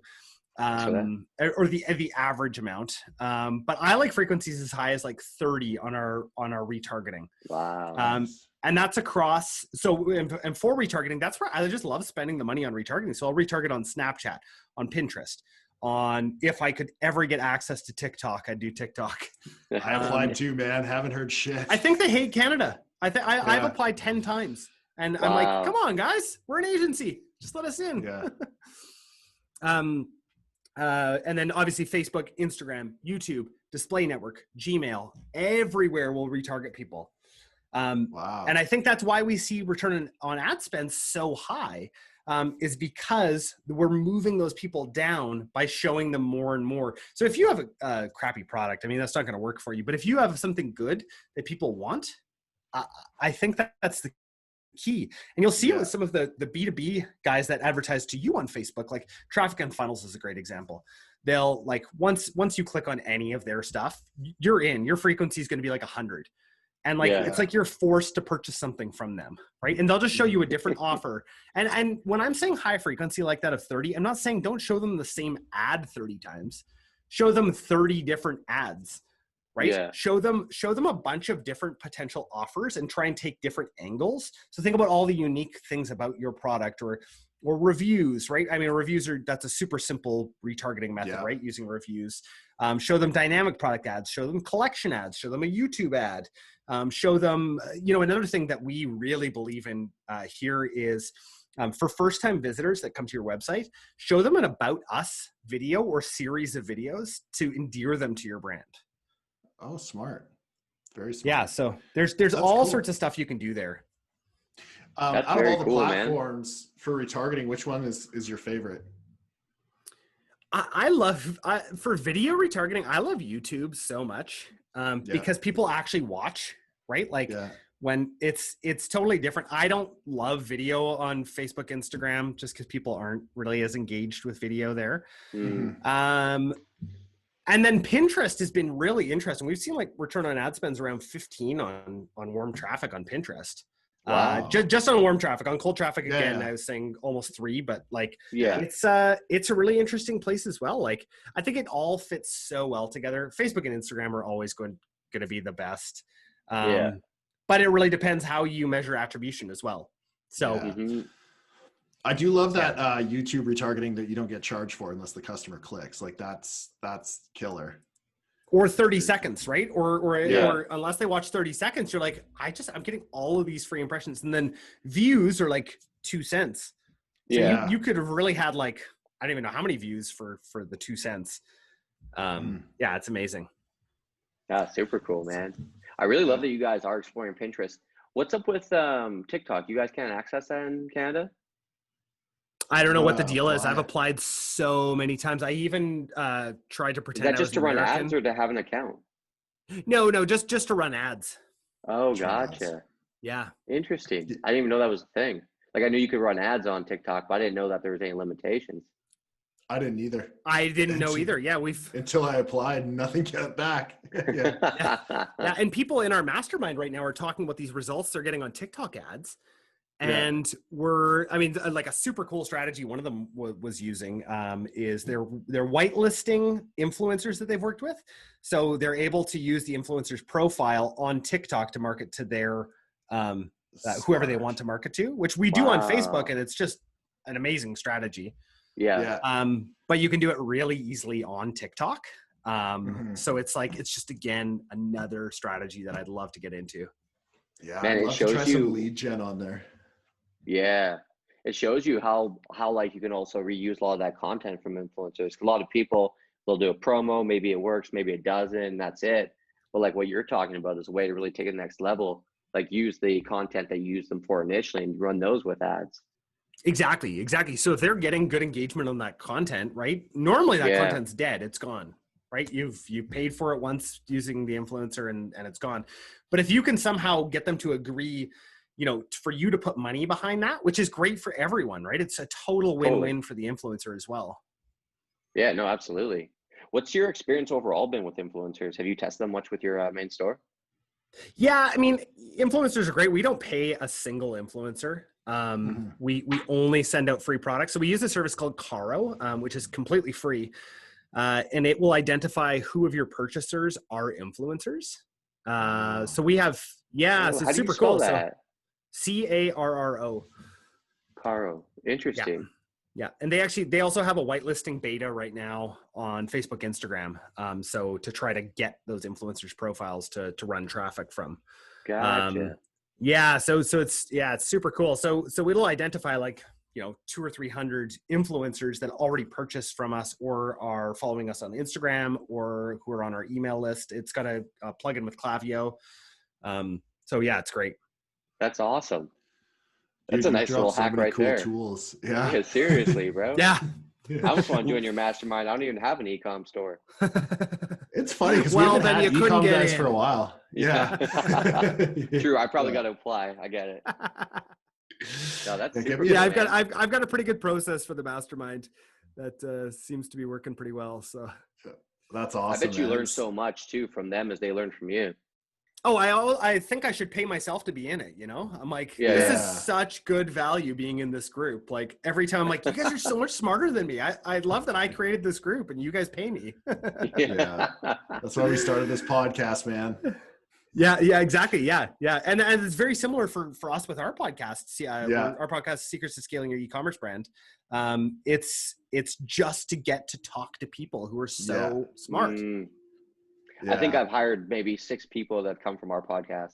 or the average amount. But I like frequencies as high as like 30 on our retargeting. Wow. And that's across. So, and for retargeting, that's where I just love spending the money on retargeting. So I'll retarget on Snapchat, on Pinterest, if I could ever get access to TikTok, I'd do TikTok. I applied too, man. Haven't heard shit. I think they hate Canada. I've applied 10 times, and I'm like, come on, guys, we're an agency. Just let us in. Yeah. And then obviously Facebook, Instagram, YouTube, Display Network, Gmail, everywhere will retarget people. Wow. And I think that's why we see return on ad spend so high, is because we're moving those people down by showing them more and more. So if you have a crappy product, I mean, that's not going to work for you. But if you have something good that people want, I think that's the key. And you'll see it with some of the B2B guys that advertise to you on Facebook, like Traffic and Funnels is a great example. They'll like, once you click on any of their stuff, you're in. Your frequency is going to be like 100. And like, it's like you're forced to purchase something from them, right? And they'll just show you a different offer. And when I'm saying high frequency like that of 30, I'm not saying don't show them the same ad 30 times. Show them 30 different ads, right? Yeah. Show them a bunch of different potential offers and try and take different angles. So think about all the unique things about your product, or reviews, right? I mean, that's a super simple retargeting method, right? Using reviews. Show them dynamic product ads, show them collection ads, show them a YouTube ad. Show them, another thing that we really believe in here is for first-time visitors that come to your website, show them an About Us video or series of videos to endear them to your brand. Oh, smart. Very smart. Yeah, so there's all sorts of stuff you can do there. Out of all the platforms for retargeting, which one is your favorite? I love, for video retargeting, I love YouTube so much because people actually watch, right? Like when it's totally different. I don't love video on Facebook, Instagram, just because people aren't really as engaged with video there. And then Pinterest has been really interesting. We've seen like return on ad spends around 15 on warm traffic on Pinterest. Wow. Just on warm traffic. On cold traffic, again, Yeah. I was saying almost 3, but like, Yeah. it's a really interesting place as well. Like, I think it all fits so well together. Facebook and Instagram are always going to be the best. But it really depends how you measure attribution as well. So I do love that YouTube retargeting that you don't get charged for unless the customer clicks. Like that's killer. Or 30 seconds, right? Or unless they watch 30 seconds, you're like, I'm getting all of these free impressions. And then views are like 2 cents. So you could have really had like, I don't even know how many views for the 2 cents. Yeah, it's amazing. Yeah, super cool, man. I really love that you guys are exploring Pinterest. What's up with TikTok? You guys can't access that in Canada? I don't know what the deal is. I've applied so many times. I even tried to pretend. Is that just to run ads or to have an account? No, just to run ads. Oh, gotcha. Yeah. Interesting. I didn't even know that was a thing. Like I knew you could run ads on TikTok, but I didn't know that there was any limitations. I didn't either. I didn't know either. Yeah, until I applied, nothing came back. Yeah, and people in our mastermind right now are talking about these results they're getting on TikTok ads. And like a super cool strategy one of them was using is they're whitelisting influencers that they've worked with. So they're able to use the influencer's profile on TikTok to market to their whoever they want to market to, which we do on Facebook, and it's just an amazing strategy. But you can do it really easily on TikTok. So it's just, again, another strategy that I'd love to get into. Yeah, man, I'd love to try some lead gen on there. Yeah, it shows you how like you can also reuse a lot of that content from influencers. A lot of people, they'll do a promo, maybe it works, maybe it doesn't, that's it. But like what you're talking about is a way to really take it to the next level. Like use the content that you used them for initially and run those with ads. Exactly. So if they're getting good engagement on that content, right? Normally that content's dead. It's gone, right? You paid for it once using the influencer and it's gone. But if you can somehow get them to agree, for you to put money behind that, which is great for everyone, right? It's a total win-win for the influencer as well. Yeah, no, absolutely. What's your experience overall been with influencers? Have you tested them much with your main store? Yeah, I mean, influencers are great. We don't pay a single influencer. We only send out free products. So we use a service called Caro, which is completely free. And it will identify who of your purchasers are influencers. So we have, so it's super cool. That? So Carro. Caro. Interesting. Yeah. And they also have a whitelisting beta right now on Facebook, Instagram. So to try to get those influencers profiles to run traffic from. Gotcha. So it's super cool. So it'll identify 200 or 300 influencers that already purchased from us or are following us on Instagram or who are on our email list. It's got a plugin with Klaviyo. It's great. That's awesome. That's a nice little hack right there. Tools. Yeah. Seriously, bro. Yeah. I almost want to join your mastermind. I don't even have an ecom store. It's funny because we haven't had ecom guys for a while. Yeah. True. I probably got to apply. I get it. No, that's super cool, I've got a pretty good process for for the mastermind that seems to be working pretty well. So that's awesome. I bet you learned so much too from them as they learned from you. Oh, I think I should pay myself to be in it. I'm like, this is such good value being in this group. Like every time I'm like, you guys are so much smarter than me. I love that I created this group and you guys pay me. That's why we started this podcast, man. Yeah, exactly. Yeah. And it's very similar for us with our podcasts. Our podcast, Secrets to Scaling Your E-commerce Brand. It's just to get to talk to people who are so smart. I think I've hired maybe 6 people that come from our podcast.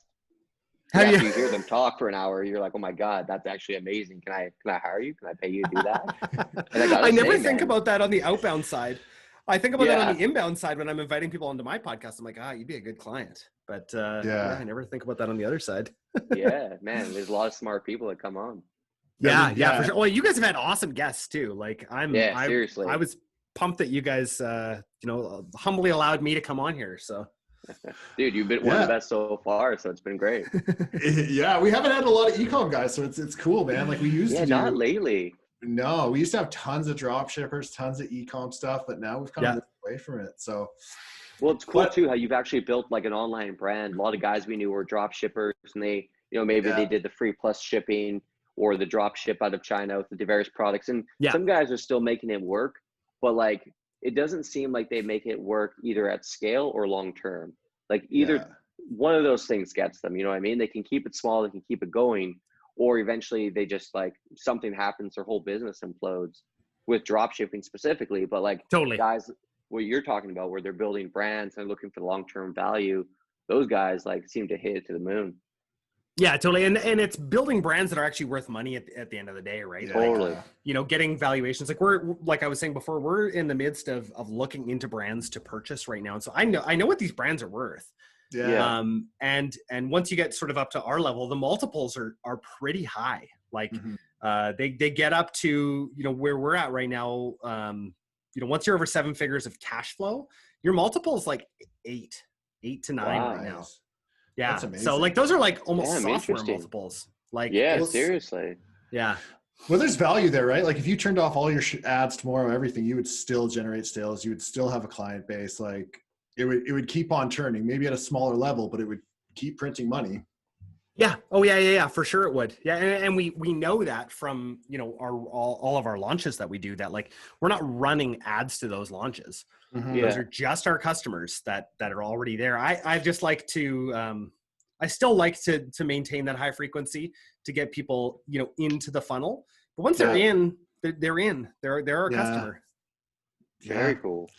Have you hear them talk for an hour, you're like, oh my God, that's actually amazing. Can I hire you? Can I pay you to do that? I never think about that on the outbound side. I think about that on the inbound side when I'm inviting people onto my podcast. I'm like, you'd be a good client. But I never think about that on the other side. Yeah, man, there's a lot of smart people that come on. Yeah, for sure. Well, you guys have had awesome guests too. Like seriously. I was pumped that you guys, humbly allowed me to come on here. So Dude, you've been one of the best so far, so it's been great. Yeah, we haven't had a lot of ecom guys, so it's cool, man. Like we used to do. Not lately. No, we used to have tons of drop shippers, tons of ecom stuff, but now we've kind of moved away from it. So, well, it's cool too how you've actually built like an online brand. A lot of guys we knew were drop shippers, and they, maybe they did the free plus shipping or the drop ship out of China with the various products. And some guys are still making it work, but like it doesn't seem like they make it work either at scale or long term. Like either one of those things gets them. You know what I mean? They can keep it small, they can keep it going. Or eventually they just like something happens, their whole business implodes with drop shipping specifically. But like guys, what you're talking about where they're building brands and looking for the long-term value, those guys like seem to hit it to the moon. Yeah, totally. And it's building brands that are actually worth money at the end of the day, right? Totally. Like, getting valuations. Like like I was saying before, we're in the midst of looking into brands to purchase right now. And so I know what these brands are worth. Yeah. And once you get sort of up to our level, the multiples are pretty high. Like they get up to, where we're at right now. Once you're over 7 figures of cash flow, your multiple is like 8 to 9 right now. Yeah. So like those are like almost software multiples. Like seriously. Yeah. Well, there's value there, right? Like if you turned off all your ads tomorrow, everything, you would still generate sales. You would still have a client base. Like it would keep on turning, maybe at a smaller level, but it would keep printing money. Yeah. Oh yeah. For sure it would. Yeah. And we know that from, all of our launches that we do, that like, we're not running ads to those launches. Those are just our customers that are already there. I just like to, I still like to maintain that high frequency to get people, into the funnel. But once they're in, they're in. They're our customer. Very cool.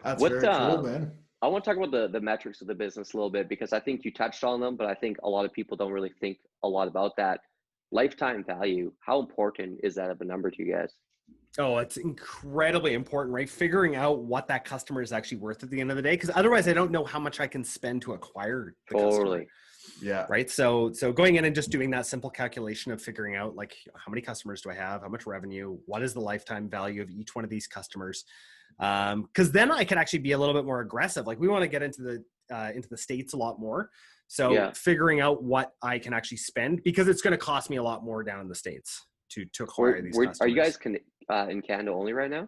That's very cool, man. I want to talk about the metrics of the business a little bit, because I think you touched on them, but I think a lot of people don't really think a lot about that. Lifetime value, how important is that of a number to you guys? Oh, it's incredibly important, right? Figuring out what that customer is actually worth at the end of the day, because otherwise I don't know how much I can spend to acquire the customer. Yeah. Right. So going in and just doing that simple calculation of figuring out like how many customers do I have, how much revenue, what is the lifetime value of each one of these customers? Because then I can actually be a little bit more aggressive. Like we want to get into the States a lot more. So figuring out what I can actually spend, because it's going to cost me a lot more down in the States to acquire these customers. Are you guys in Canada only right now?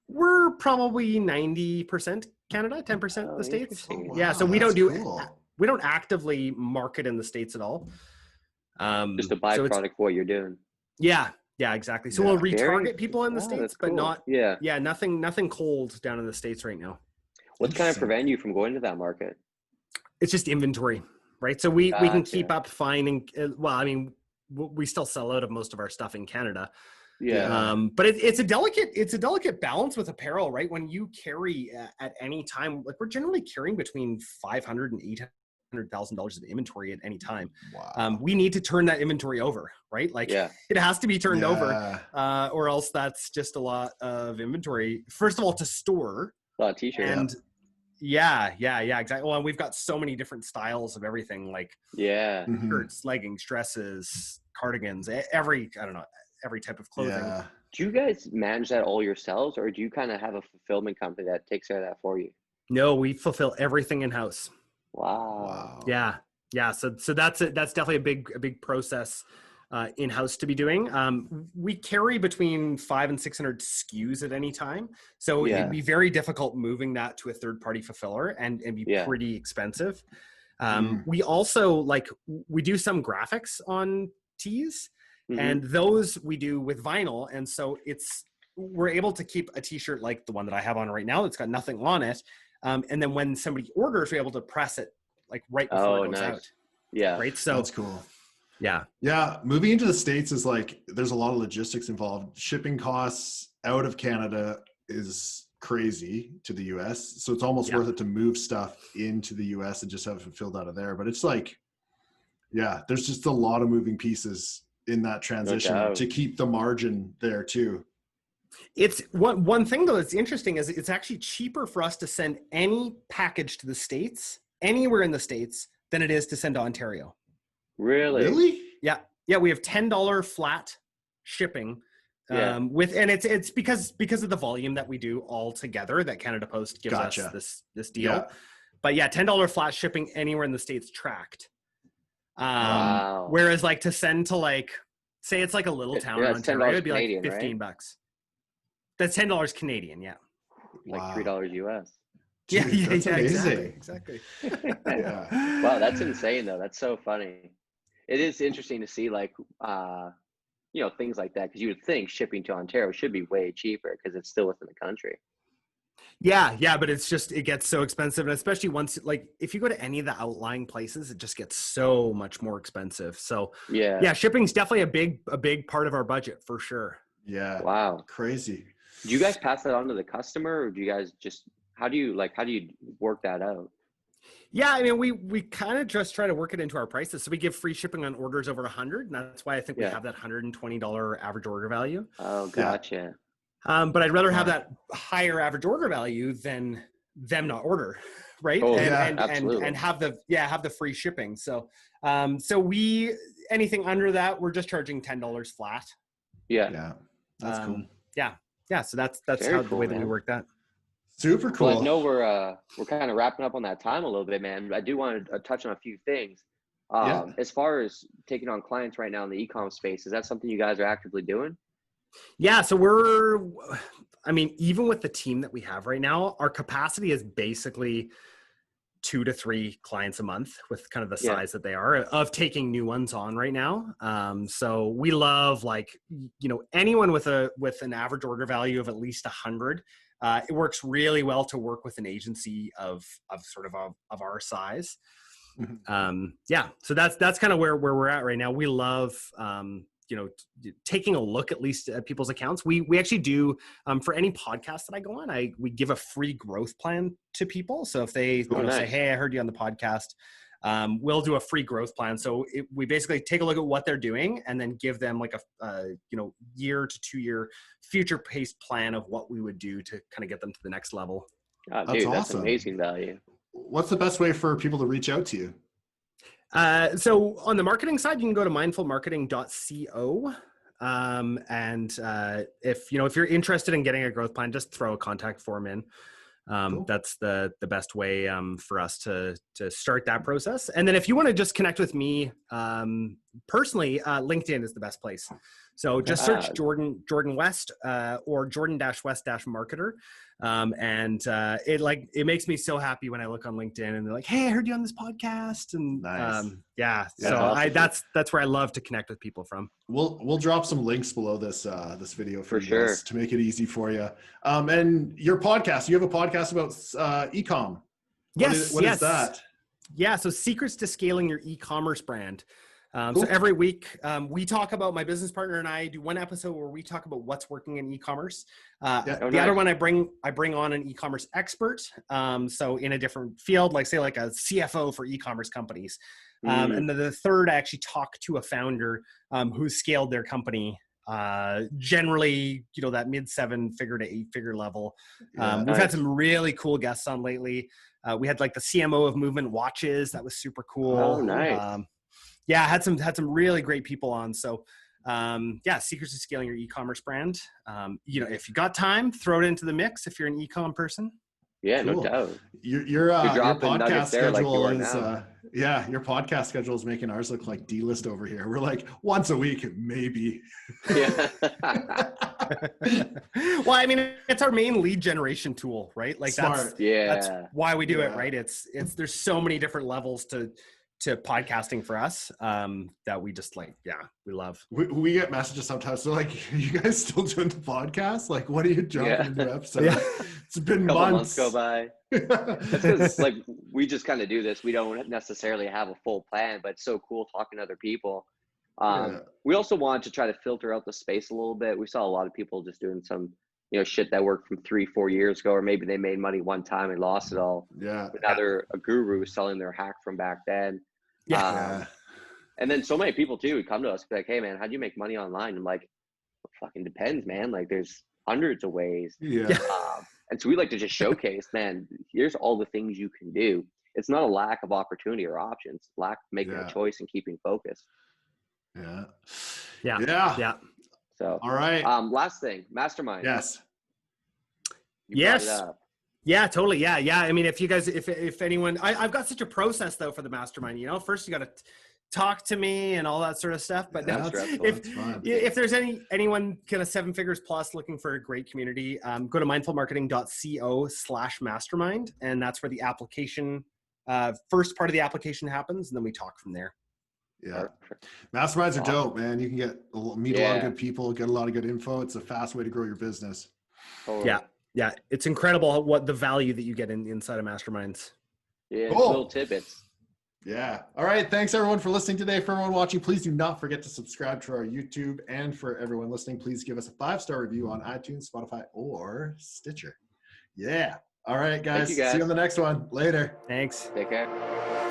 We're probably 90% Canada, 10% the States. Oh, wow, yeah. So we don't actively market in the States at all. Just a byproduct of what you're doing. Yeah, exactly. So we'll retarget people in the States, but not, nothing cold down in the States right now. What's kind of prevent you from going to that market? It's just inventory, right? So we can keep up finding, well, I mean, we still sell out of most of our stuff in Canada. Yeah. But it's a delicate balance with apparel, right? When you carry at any time, like we're generally carrying between $500,000 and $800,000 of inventory at any time. Wow. We need to turn that inventory over, right? Like it has to be turned over, or else that's just a lot of inventory. First of all, to store. A lot of t-shirts. And exactly. Well, and we've got so many different styles of everything, like shirts, leggings, dresses, cardigans, every type of clothing. Yeah. Do you guys manage that all yourselves, or do you kind of have a fulfillment company that takes care of that for you? No, we fulfill everything in-house. Wow. Yeah. So that's definitely a big process in-house to be doing. We carry between 500 and 600 SKUs at any time. So it'd be very difficult moving that to a third-party fulfiller and be pretty expensive. We also we do some graphics on tees, and those we do with vinyl. And so we're able to keep a t-shirt like the one that I have on right now that's got nothing on it. And then when somebody orders, we're able to press it like right before it goes out. Yeah. Right. So that's cool. Yeah. Yeah. Moving into the States is there's a lot of logistics involved. Shipping costs out of Canada is crazy to the US. So it's almost worth it to move stuff into the US and just have it fulfilled out of there. But it's there's just a lot of moving pieces in that transition to keep the margin there too. It's one thing though that's interesting is it's actually cheaper for us to send any package to the States, anywhere in the States, than it is to send to Ontario. Really? Yeah. We have $10 flat shipping. And it's because of the volume that we do all together that Canada Post gives us this deal. But yeah, $10 flat shipping anywhere in the States tracked. Wow. Whereas like to send to like, say it's like a little town in Yeah, it's Ontario, $10 it'd be Canadian, like $15 right? bucks. That's $10 Canadian. Yeah. Like Wow. $3 US. Yeah. Dude, that's amazing. Exactly. Yeah. Wow, that's insane though. That's so funny. It is interesting to see like things like that, because you would think shipping to Ontario should be way cheaper because it's still within the country. Yeah, but it gets so expensive, and especially once, like, if you go to any of the outlying places, it just gets so much more expensive. So yeah, shipping's definitely a big part of our budget for sure. Yeah. Wow. Crazy. Do you guys pass that on to the customer, or do you guys just how do you work that out? Yeah, I mean, we kind of just try to work it into our prices. So we give free shipping on orders over 100, and that's why I think we have that $120 average order value. Oh, gotcha. But I'd rather have that higher average order value than them not order, right? Oh, and have the free shipping. So we, anything under that, we're just charging $10 flat. Yeah, that's cool. Yeah. So that's Very the way that we work that. Super cool. Well, I know we're kind of wrapping up on that time a little bit, man. I do want to touch on a few things. As far as taking on clients right now in the e-com space, is that something you guys are actively doing? Yeah, so even with the team that we have right now, our capacity is basically 2 to 3 clients a month with kind of the size that they are of taking new ones on right now. So we love anyone with an average order value of at least 100. It works really well to work with an agency of our size. So that's kind of where we're at right now. We love taking a look at least at people's accounts. We actually do for any podcast that I go on, we give a free growth plan to people. So if they say, hey, I heard you on the podcast, we'll do a free growth plan. So we basically take a look at what they're doing and then give them like a year to 2 year future paced plan of what we would do to kind of get them to the next level. Oh, dude, that's amazing value. What's the best way for people to reach out to you? So on the marketing side, you can go to mindfulmarketing.co. And if you're interested in getting a growth plan, just throw a contact form in. Cool. That's the best way for us to start that process. And then if you want to just connect with me personally, LinkedIn is the best place. So just search Jordan West or Jordan-West-Marketer. And it makes me so happy when I look on LinkedIn and they're like, hey, I heard you on this podcast. And nice. So awesome. That's where I love to connect with people from. We'll drop some links below this video for you sure guys to make it easy for you. And your podcast, you have a podcast about ecom. What is that? Yeah. So secrets to scaling your e-commerce brand. Cool. So every week we talk about, my business partner and I do one episode where we talk about what's working in e-commerce. Other one, I bring on an e-commerce expert. So in a different field, like say like a CFO for e-commerce companies. And then the third, I actually talk to a founder who scaled their company generally, that mid 7-figure to 8-figure level. We've had some really cool guests on lately. We had like the CMO of Movement Watches. That was super cool. Oh, nice. Had some really great people on. So secrets to scaling your e-commerce brand. If you got time, throw it into the mix if you're an e-com person. Yeah, cool. No doubt. Your podcast schedule is your podcast schedule is making ours look like D-list over here. We're like once a week, maybe. Yeah. Well, I mean, it's our main lead generation tool, right? Like Smart. that's why we do it, right? It's there's so many different levels to podcasting for us that we just we love. We get messages sometimes. They're like, "Are you guys still doing the podcast? Like, what are you jumping into episodes?" Yeah. It's been months go by. It's like we just kind of do this. We don't necessarily have a full plan, but it's so cool talking to other people. We also want to try to filter out the space a little bit. We saw a lot of people just doing some shit that worked from 3-4 years ago, or maybe they made money one time and lost it all. But now they're a guru selling their hack from back then. And then so many people too would come to us be like, hey man, how do you make money online? I'm like, it fucking depends, man. Like there's hundreds of ways. And so we like to just showcase, man, here's all the things you can do. It's not a lack of opportunity or options, lack of making a choice and keeping focus. Yeah. So all right. Last thing, mastermind. Yes. Yes. Yeah, totally. Yeah. I mean, if you guys, if anyone, I've got such a process though for the mastermind, you know, first you got to talk to me and all that sort of stuff. But Yeah, no, if there's anyone kind of 7 figures plus looking for a great community, go to mindfulmarketing.co/mastermind. And that's where the application, first part of the application happens. And then we talk from there. Yeah. Masterminds are dope, man. You can meet a lot of good people, get a lot of good info. It's a fast way to grow your business. Totally. Yeah. It's incredible what the value that you get inside of masterminds. Yeah. Cool. Little tidbits. Yeah. All right. Thanks everyone for listening today. For everyone watching, please do not forget to subscribe to our YouTube. And for everyone listening, please give us a 5-star review on iTunes, Spotify, or Stitcher. Yeah. All right, guys. See you on the next one. Later. Thanks. Take care.